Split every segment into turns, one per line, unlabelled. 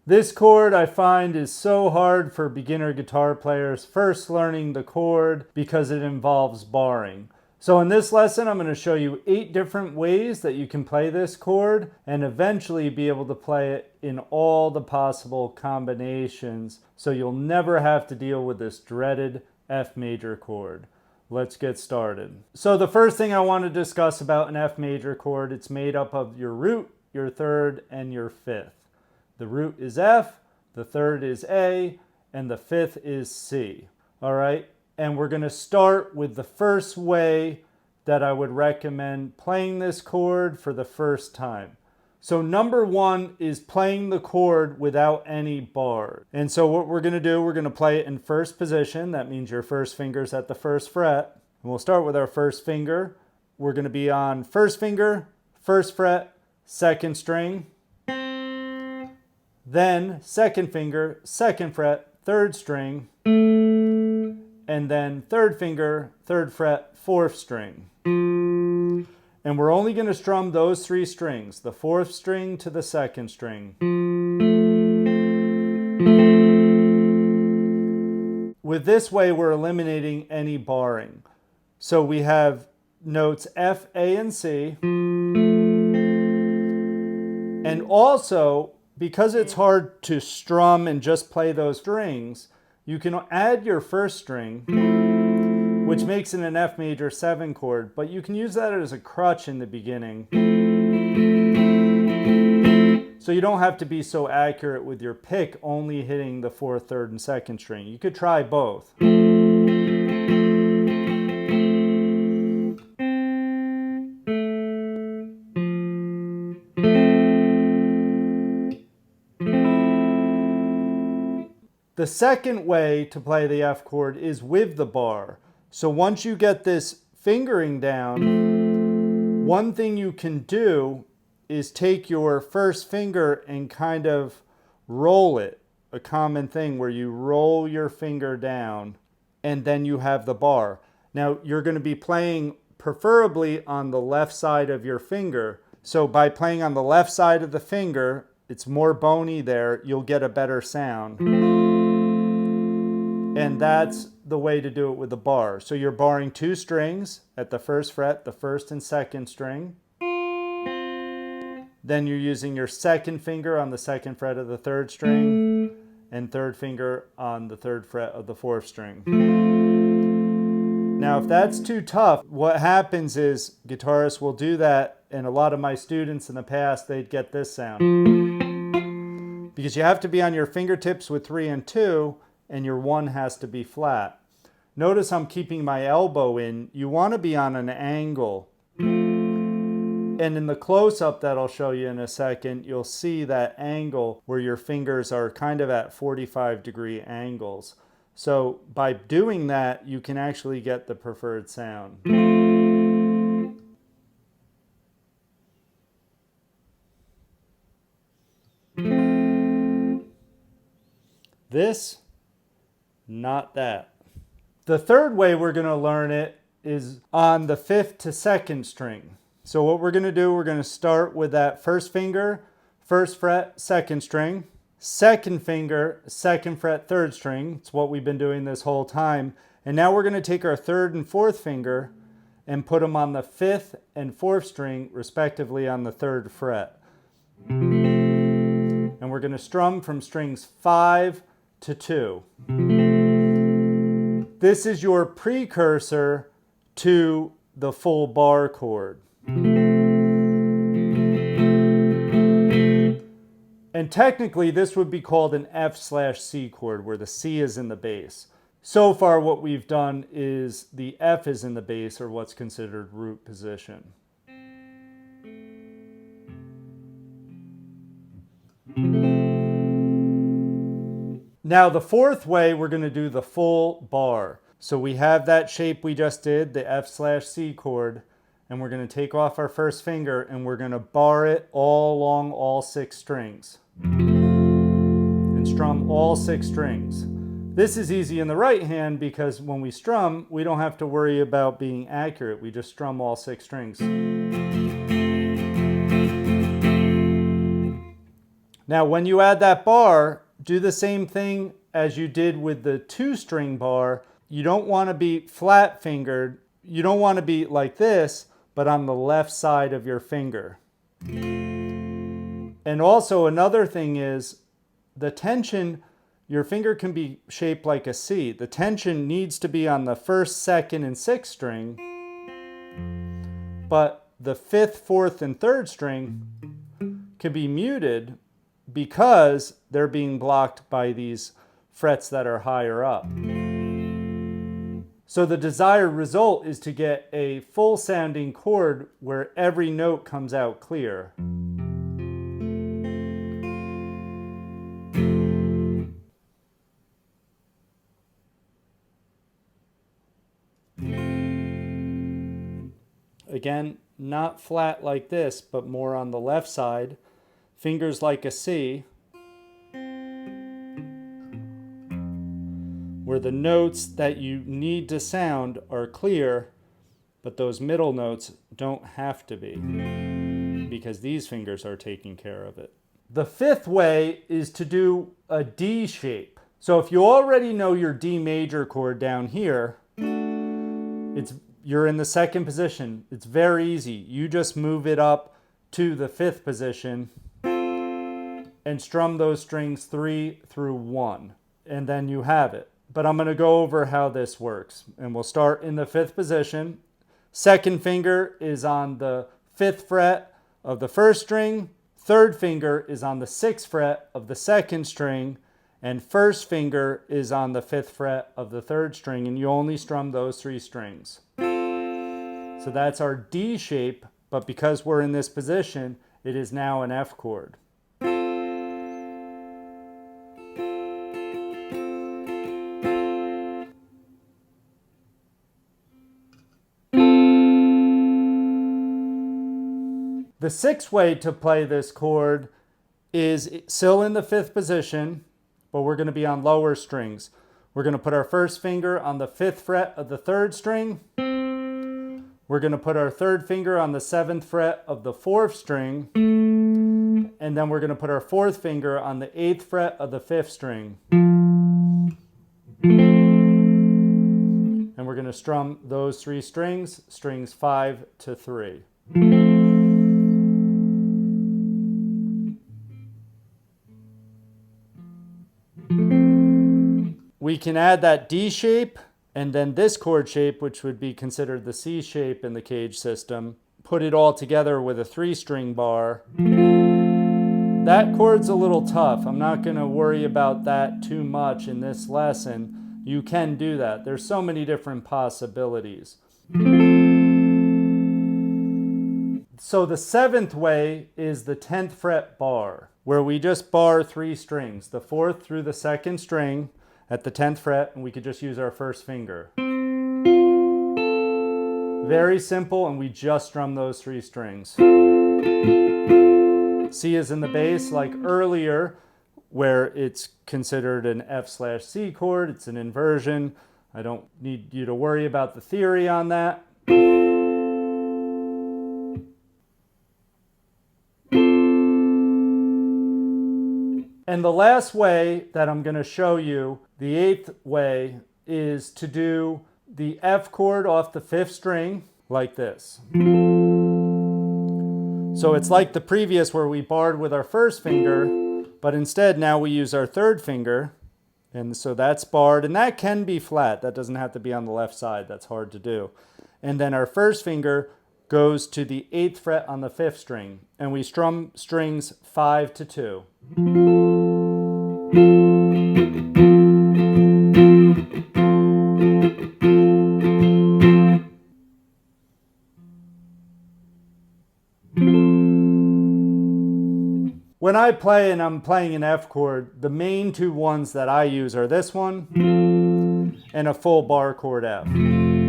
This chord I find is so hard for beginner guitar players first learning the chord because it involves barring. So in this lesson, I'm going to show you 8 different ways that you can play this chord and eventually be able to play it in all the possible combinations so you'll never have to deal with this dreaded F major chord. Let's get started. So the first thing I want to discuss about an F major chord, it's made up of your root, your third, and your fifth. The root is F, the third is A, and the fifth is C. All right? And we're going to start with the first way that I would recommend playing this chord for the first time. So number 1 is playing the chord without any bars. And so what we're going to do, we're going to play it in first position. That means your first finger's at the first fret. And we'll start with our first finger. We're going to be on first finger, first fret, second string. Then second finger, second fret, third string. And then third finger, third fret, fourth string. And we're only going to strum those 3 strings, the fourth string to the second string. With this way, we're eliminating any barring. So we have notes F, A, and C. And also, because it's hard to strum and just play those strings, you can add your first string, which makes it an F major 7 chord, but you can use that as a crutch in the beginning. So you don't have to be so accurate with your pick only hitting the fourth, third, and second string. You could try both. The second way to play the F chord is with the bar. So once you get this fingering down, one thing you can do is take your first finger and kind of roll it. A common thing where you roll your finger down and then you have the bar. Now you're going to be playing preferably on the left side of your finger. So by playing on the left side of the finger, it's more bony there, you'll get a better sound. And that's the way to do it with the bar. So you're barring 2 strings at the first fret, the first and second string. Then you're using your second finger on the second fret of the third string and third finger on the third fret of the fourth string. Now, if that's too tough, what happens is guitarists will do that, and a lot of my students in the past, they'd get this sound. Because you have to be on your fingertips with 3 and 2, and your 1 has to be flat. Notice I'm keeping my elbow in. You want to be on an angle. And in the close-up that I'll show you in a second, you'll see that angle where your fingers are kind of at 45-degree angles. So by doing that, you can actually get the preferred sound. This, not that. The third way we're going to learn it is on the 5th to 2nd string. So what we're going to do, we're going to start with that first finger, first fret, second string, second finger, second fret, third string. It's what we've been doing this whole time. And now we're going to take our third and fourth finger and put them on the 5th and 4th string, respectively on the 3rd fret. And we're going to strum from strings 5 to 2. This is your precursor to the full bar chord. And technically this would be called an F/C chord where the C is in the bass. So far what we've done is the F is in the bass, or what's considered root position. Now the fourth way, we're going to do the full bar. So we have that shape we just did, the F/C chord, and we're going to take off our first finger and we're going to bar it all along all 6 strings. And strum all 6 strings. This is easy in the right hand because when we strum, we don't have to worry about being accurate. We just strum all 6 strings. Now, when you add that bar, do the same thing as you did with the 2-string bar. You don't want to be flat fingered. You don't want to be like this, but on the left side of your finger. And also another thing is the tension, your finger can be shaped like a C. The tension needs to be on the 1st, 2nd, and 6th string, but the 5th, 4th, and 3rd string can be muted because they're being blocked by these frets that are higher up. So the desired result is to get a full sounding chord where every note comes out clear. Again, not flat like this, but more on the left side. Fingers like a C, where the notes that you need to sound are clear, but those middle notes don't have to be, because these fingers are taking care of it. The 5th way is to do a D shape. So if you already know your D major chord down here, you're in the 2nd position. It's very easy. You just move it up to the 5th position and strum those strings 3 through 1, and then you have it. But I'm going to go over how this works, and we'll start in the 5th position. 2nd finger is on the 5th fret of the 1st string, 3rd finger is on the 6th fret of the 2nd string, and 1st finger is on the 5th fret of the 3rd string, and you only strum those 3 strings. So that's our D shape, but because we're in this position, it is now an F chord. The 6th way to play this chord is still in the 5th position, but we're going to be on lower strings. We're going to put our 1st finger on the 5th fret of the 3rd string. We're going to put our 3rd finger on the 7th fret of the 4th string. And then we're going to put our 4th finger on the 8th fret of the 5th string. And we're going to strum those 3 strings, strings 5 to 3. We can add that D shape and then this chord shape, which would be considered the C shape in the cage system. Put it all together with a 3-string bar. That chord's a little tough. I'm not going to worry about that too much in this lesson. You can do that. There's so many different possibilities. So the 7th way is the 10th fret bar, where we just bar 3 strings, the 4th through the 2nd string at the 10th fret, and we could just use our 1st finger. Very simple, and we just strum those 3 strings. C is in the bass, like earlier, where it's considered an F/C chord. It's an inversion. I don't need you to worry about the theory on that. And the last way that I'm going to show you, the 8th way, is to do the F chord off the 5th string like this. So it's like the previous where we barred with our 1st finger, but instead now we use our 3rd finger. And so that's barred, and that can be flat. That doesn't have to be on the left side. That's hard to do. And then our 1st finger goes to the 8th fret on the 5th string, and we strum strings 5 to 2. When I play and I'm playing an F chord, the main 2 ones that I use are this one and a full bar chord F.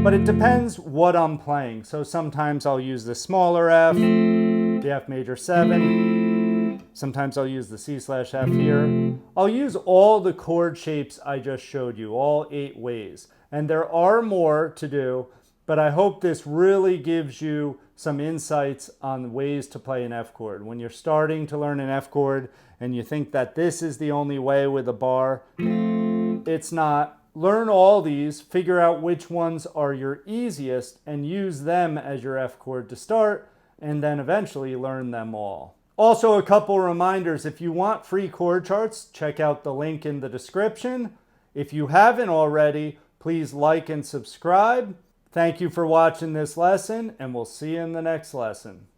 But it depends what I'm playing. So sometimes I'll use the smaller F, the F major 7. Sometimes I'll use the C/F here. I'll use all the chord shapes I just showed you, all 8 ways. And there are more to do, But I hope this really gives you some insights on ways to play an F chord. When you're starting to learn an F chord and you think that this is the only way with a bar, it's not. Learn all these, figure out which ones are your easiest, and use them as your F chord to start, and then eventually learn them all. Also, a couple reminders. If you want free chord charts, check out the link in the description. If you haven't already, please like and subscribe. Thank you for watching this lesson, and we'll see you in the next lesson.